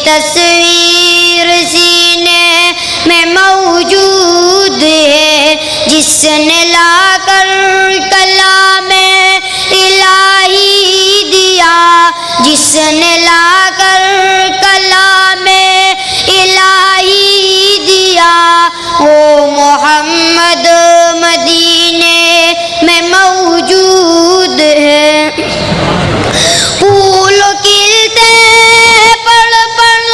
تصویر سینے میں موجود ہے، جس نے لا کر کلام الہی دیا، جس نے لا کر کلام الہی دیا، وہ محمد مدینے میں موجود ہے۔ پھول کھلتے پڑھ پڑھ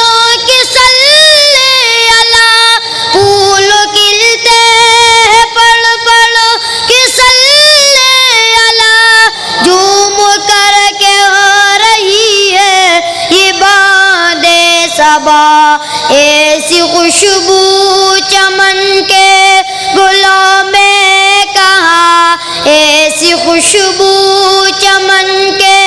کے صلی اللہ، پھول کھلتے پڑھ پڑھ کے صلی اللہ، جھوم کر کے ہو رہی ہے یہ باد صبا، ایسی خوشبو چمن کے گلوں میں کہاں، ایسی خوشبو چمن کے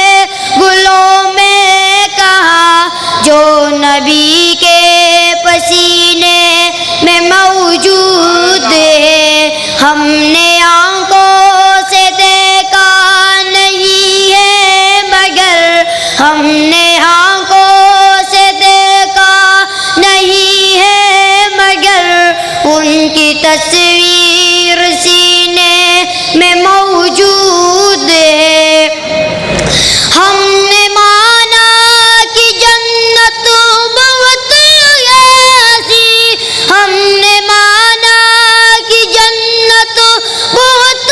گلوں میں کہاں، جو نبی کے پسینے میں موجود ہے۔ ہم نے آنکھوں سے دیکھا نہیں ہے مگر، ہم نے آنکھوں سے دیکھا نہیں ہے مگر، ان کی تصویر سینے میں موجود ہے۔ ہم نے مانا کہ جنت بہت ایسی، ہم نے مانا کہ جنت بہت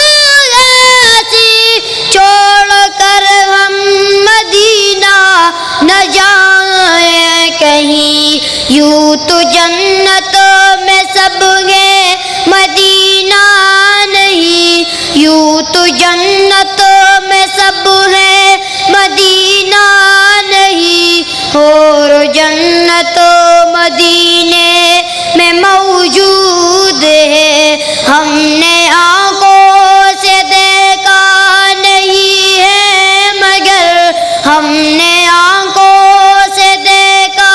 ایسی، چھوڑ کر ہم مدینہ نہ جائیں کہیں، یوں تو جنت میں سب ہے مدینہ نہیں، یوں تو جنت میں سب ہے مدینہ نہیں، اور جنت مدینے میں موجود ہے۔ ہم نے آنکھوں سے دیکھا نہیں ہے مگر، ہم نے آنکھوں سے دیکھا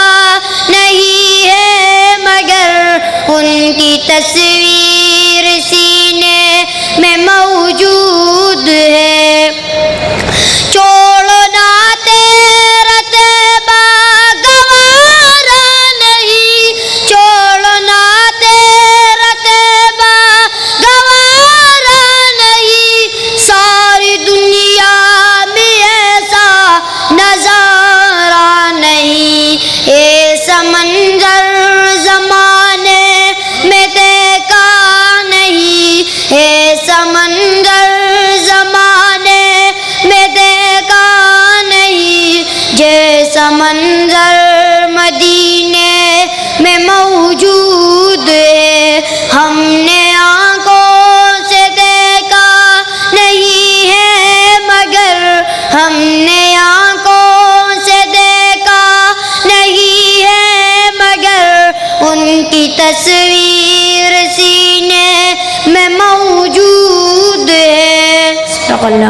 نہیں ہے مگر، ان کی تصویر سینے میں موجود ہے۔ چھوڑنا تیرا طیبہ گوارا نہیں، چھوڑنا تیرا طیبہ گوارا نہیں، ساری دنیا میں ایسا نظارہ نہیں، ایسا منظر زمانے میں دیکھا نہیں، ایسا منظر زمانے میں دیکھا نہیں، جیسا منظر مدینے میں موجود ہے۔ ہم نے آنکھوں سے دیکھا نہیں ہے مگر، ہم نے آنکھوں سے دیکھا نہیں ہے مگر، ان کی تصویر سینے میں موجود ہے۔ صدق اللہ۔